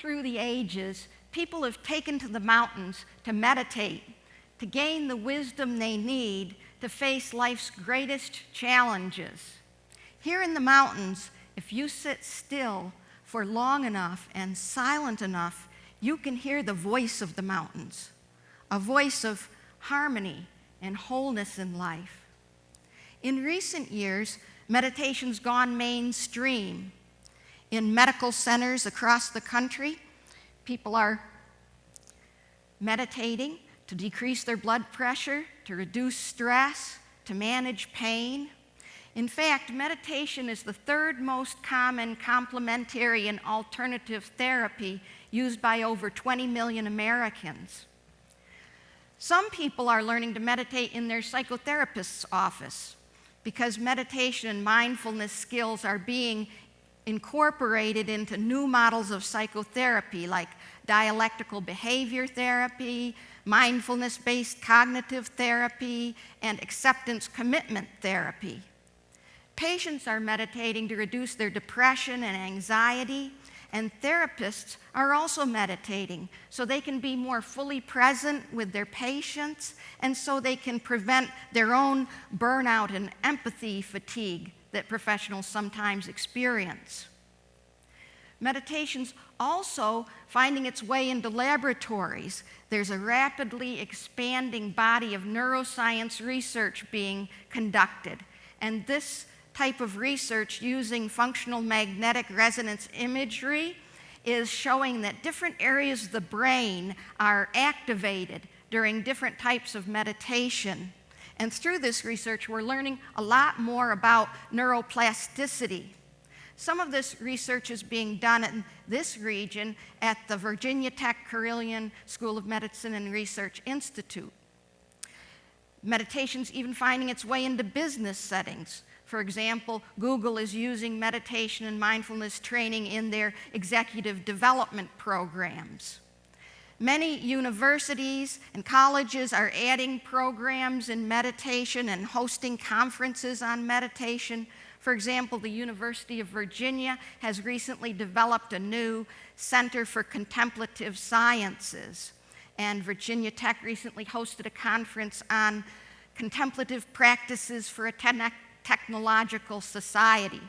through the ages, people have taken to the mountains to meditate, to gain the wisdom they need to face life's greatest challenges. Here in the mountains, if you sit still for long enough and silent enough, you can hear the voice of the mountains, a voice of harmony and wholeness in life. In recent years, meditation's gone mainstream. In medical centers across the country, people are meditating to decrease their blood pressure, to reduce stress, to manage pain. In fact, meditation is the third most common complementary and alternative therapy used by over 20 million Americans. Some people are learning to meditate in their psychotherapist's office because meditation and mindfulness skills are being incorporated into new models of psychotherapy like dialectical behavior therapy, mindfulness-based cognitive therapy, and acceptance commitment therapy. Patients are meditating to reduce their depression and anxiety, and therapists are also meditating so they can be more fully present with their patients and so they can prevent their own burnout and empathy fatigue that professionals sometimes experience. Meditation's also finding its way into laboratories. There's a rapidly expanding body of neuroscience research being conducted, and this type of research using functional magnetic resonance imagery is showing that different areas of the brain are activated during different types of meditation. And through this research, we're learning a lot more about neuroplasticity. Some of this research is being done in this region at the Virginia Tech Carilion School of Medicine and Research Institute. Meditation's even finding its way into business settings. For example, Google is using meditation and mindfulness training in their executive development programs. Many universities and colleges are adding programs in meditation and hosting conferences on meditation. For example, the University of Virginia has recently developed a new Center for Contemplative Sciences, and Virginia Tech recently hosted a conference on contemplative practices for a technological society.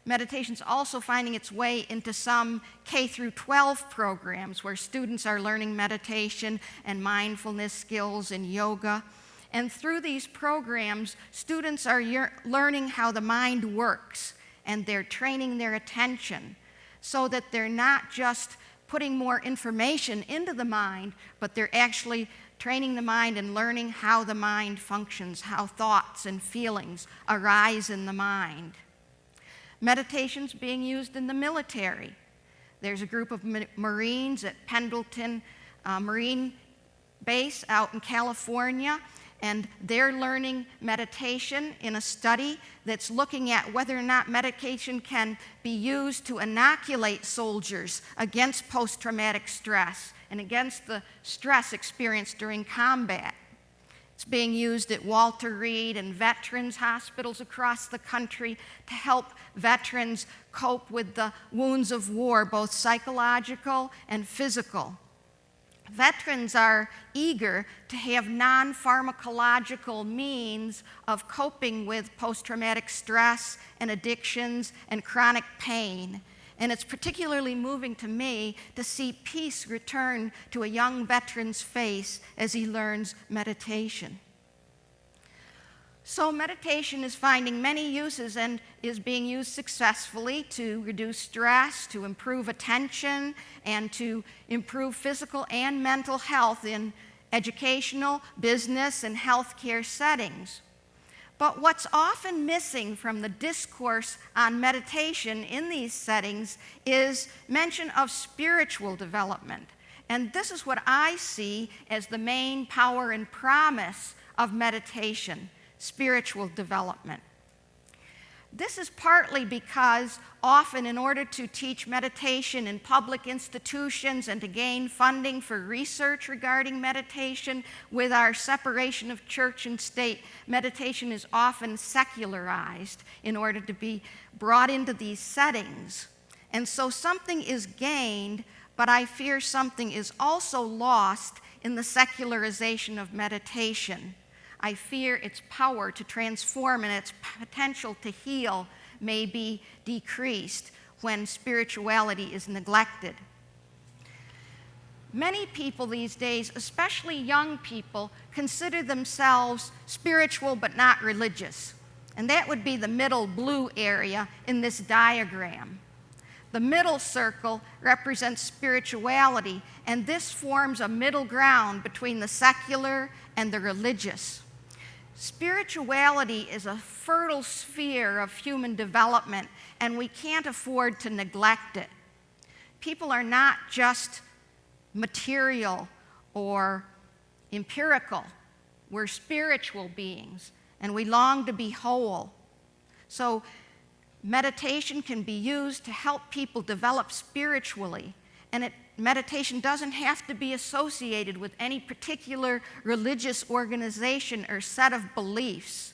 Meditation's also finding its way into some K-12 programs where students are learning meditation and mindfulness skills and yoga. And through these programs, students are learning how the mind works, and they're training their attention so that they're not just putting more information into the mind, but they're actually training the mind and learning how the mind functions, how thoughts and feelings arise in the mind. Meditation's being used in the military. There's a group of Marines at Pendleton Marine Base out in California, and they're learning meditation in a study that's looking at whether or not meditation can be used to inoculate soldiers against post-traumatic stress and against the stress experienced during combat. It's being used at Walter Reed and veterans hospitals across the country to help veterans cope with the wounds of war, both psychological and physical. Veterans are eager to have non-pharmacological means of coping with post-traumatic stress and addictions and chronic pain. And it's particularly moving to me to see peace return to a young veteran's face as he learns meditation. So meditation is finding many uses and is being used successfully to reduce stress, to improve attention, and to improve physical and mental health in educational, business, and healthcare settings. But what's often missing from the discourse on meditation in these settings is mention of spiritual development. And this is what I see as the main power and promise of meditation: spiritual development. This is partly because often in order to teach meditation in public institutions and to gain funding for research regarding meditation, with our separation of church and state, meditation is often secularized in order to be brought into these settings. And so something is gained, but I fear something is also lost in the secularization of meditation. I fear its power to transform and its potential to heal may be decreased when spirituality is neglected. Many people these days, especially young people, consider themselves spiritual but not religious. And that would be the middle blue area in this diagram. The middle circle represents spirituality, and this forms a middle ground between the secular and the religious. Spirituality is a fertile sphere of human development, and we can't afford to neglect it. People are not just material or empirical. We're spiritual beings, and we long to be whole. So meditation can be used to help people develop spiritually, and meditation doesn't have to be associated with any particular religious organization or set of beliefs.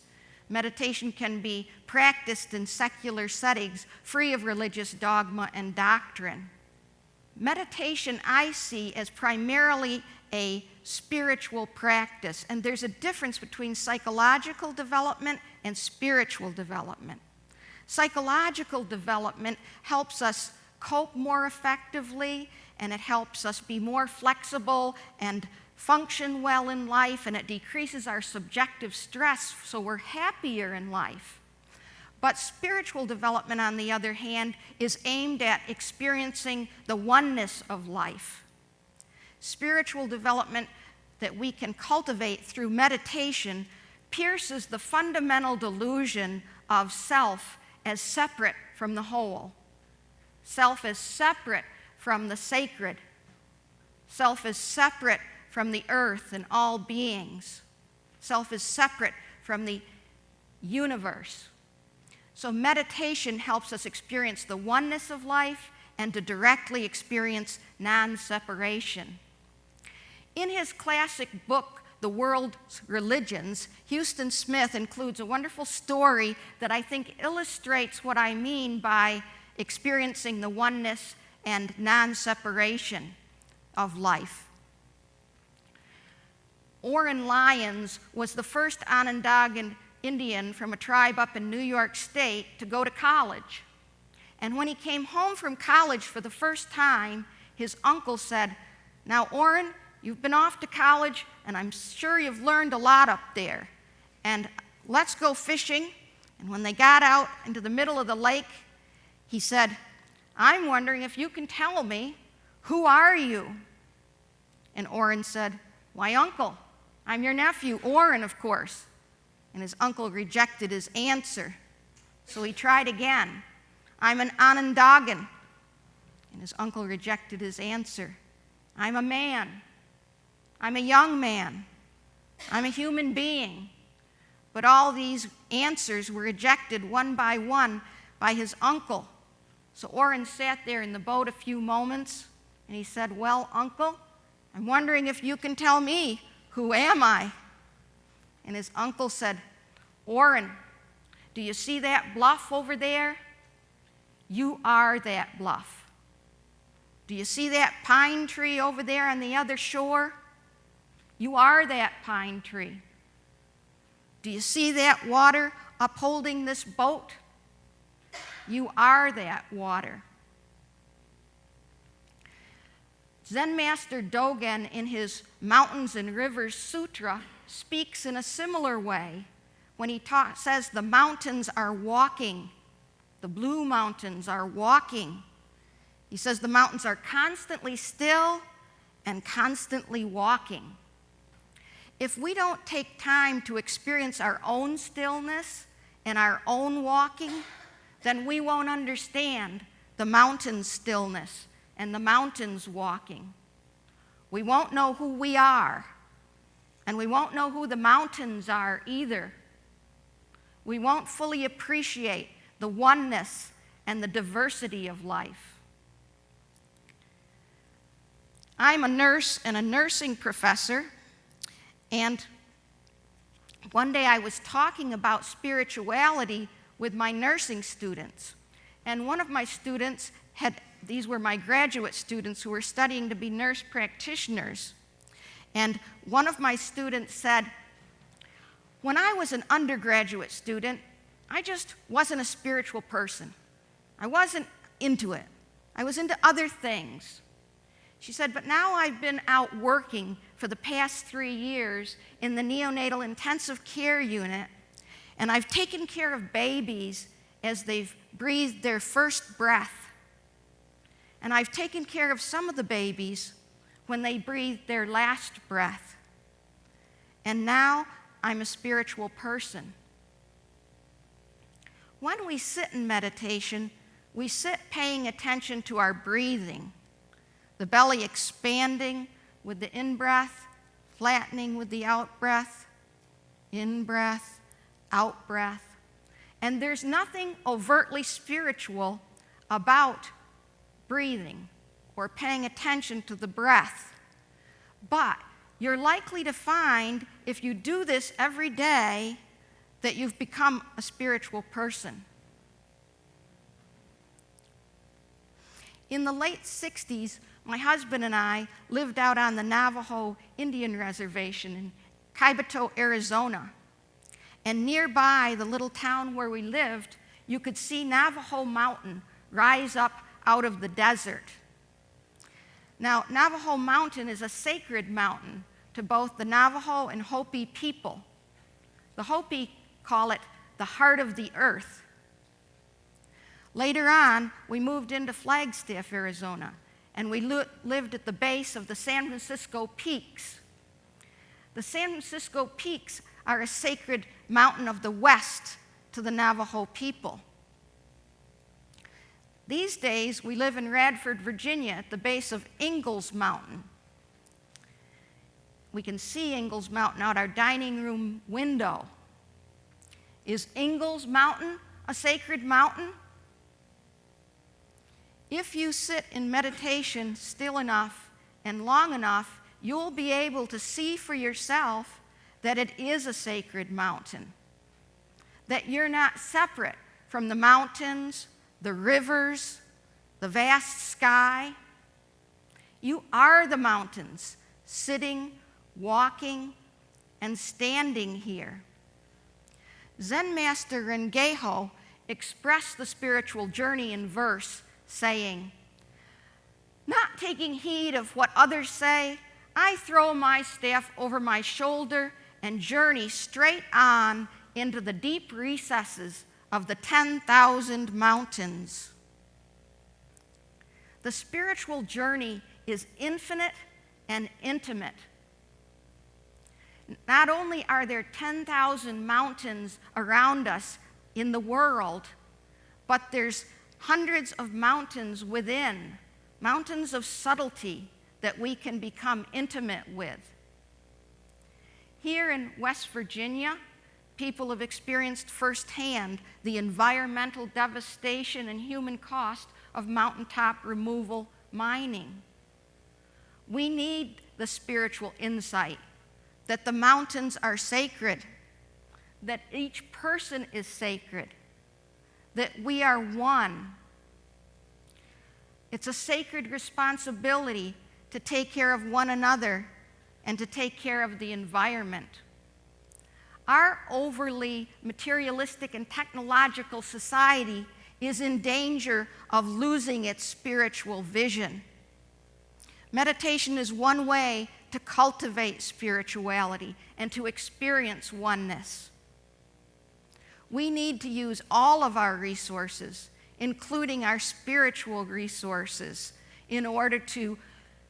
Meditation can be practiced in secular settings, free of religious dogma and doctrine. Meditation I see as primarily a spiritual practice, and there's a difference between psychological development and spiritual development. Psychological development helps us cope more effectively, and it helps us be more flexible and function well in life, and it decreases our subjective stress, so we're happier in life. But spiritual development, on the other hand, is aimed at experiencing the oneness of life. Spiritual development that we can cultivate through meditation pierces the fundamental delusion of self as separate from the whole. Self is separate from the sacred. Self is separate from the earth and all beings. Self is separate from the universe. So meditation helps us experience the oneness of life and to directly experience non-separation. In his classic book, The World's Religions, Huston Smith includes a wonderful story that I think illustrates what I mean by experiencing the oneness and non-separation of life. Oren Lyons was the first Onondagan Indian from a tribe up in New York State to go to college. And when he came home from college for the first time, his uncle said, "Now, Oren, you've been off to college, and I'm sure you've learned a lot up there. And let's go fishing." And when they got out into the middle of the lake, he said, "I'm wondering if you can tell me, who are you?" And Oren said, "Why, Uncle, I'm your nephew, Oren, of course." And his uncle rejected his answer. So he tried again. "I'm an Onondagan." And his uncle rejected his answer. "I'm a man. I'm a young man. I'm a human being." But all these answers were rejected one by his uncle. So Oren sat there in the boat a few moments, and he said, "Well, Uncle, I'm wondering if you can tell me, who am I?" And his uncle said, "Oren, do you see that bluff over there? You are that bluff. Do you see that pine tree over there on the other shore? You are that pine tree. Do you see that water upholding this boat? You are that water." Zen Master Dogen, in his Mountains and Rivers Sutra, speaks in a similar way when he says the mountains are walking. The blue mountains are walking. He says the mountains are constantly still and constantly walking. If we don't take time to experience our own stillness and our own walking, then we won't understand the mountain's stillness and the mountain's walking. We won't know who we are, and we won't know who the mountains are either. We won't fully appreciate the oneness and the diversity of life. I'm a nurse and a nursing professor, and one day I was talking about spirituality with my nursing students, and one of my students these were my graduate students who were studying to be nurse practitioners. And one of my students said, when I was an undergraduate student, I just wasn't a spiritual person. I wasn't into it. I was into other things. She said, but now I've been out working for the past 3 years in the neonatal intensive care unit, and I've taken care of babies as they've breathed their first breath. And I've taken care of some of the babies when they breathed their last breath. And now I'm a spiritual person. When we sit in meditation, we sit paying attention to our breathing, the belly expanding with the in-breath, flattening with the out-breath, in-breath, out-breath. And there's nothing overtly spiritual about breathing or paying attention to the breath. But you're likely to find, if you do this every day, that you've become a spiritual person. In the late 60s, my husband and I lived out on the Navajo Indian Reservation in Kaibito, Arizona. And nearby the little town where we lived, you could see Navajo Mountain rise up out of the desert. Now, Navajo Mountain is a sacred mountain to both the Navajo and Hopi people. The Hopi call it the heart of the earth. Later on, we moved into Flagstaff, Arizona, and we lived at the base of the San Francisco Peaks. The San Francisco Peaks are a sacred mountain of the west to the Navajo people. These days, we live in Radford, Virginia, at the base of Ingalls Mountain. We can see Ingalls Mountain out our dining room window. Is Ingalls Mountain a sacred mountain? If you sit in meditation still enough and long enough, you'll be able to see for yourself that it is a sacred mountain, that you're not separate from the mountains, the rivers, the vast sky. You are the mountains, sitting, walking, and standing here. Zen Master Rengeho expressed the spiritual journey in verse, saying, "Not taking heed of what others say, I throw my staff over my shoulder and journey straight on into the deep recesses of the 10,000 mountains." The spiritual journey is infinite and intimate. Not only are there 10,000 mountains around us in the world, but there's hundreds of mountains within, mountains of subtlety that we can become intimate with. Here in West Virginia, people have experienced firsthand the environmental devastation and human cost of mountaintop removal mining. We need the spiritual insight that the mountains are sacred, that each person is sacred, that we are one. It's a sacred responsibility to take care of one another and to take care of the environment. Our overly materialistic and technological society is in danger of losing its spiritual vision. Meditation is one way to cultivate spirituality and to experience oneness. We need to use all of our resources, including our spiritual resources, in order to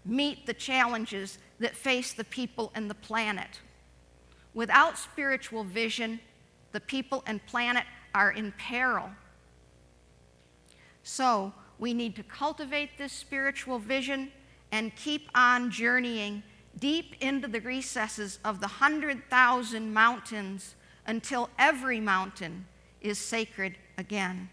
meet the challenges that face the people and the planet. Without spiritual vision, the people and planet are in peril. So, we need to cultivate this spiritual vision and keep on journeying deep into the recesses of the 100,000 mountains until every mountain is sacred again.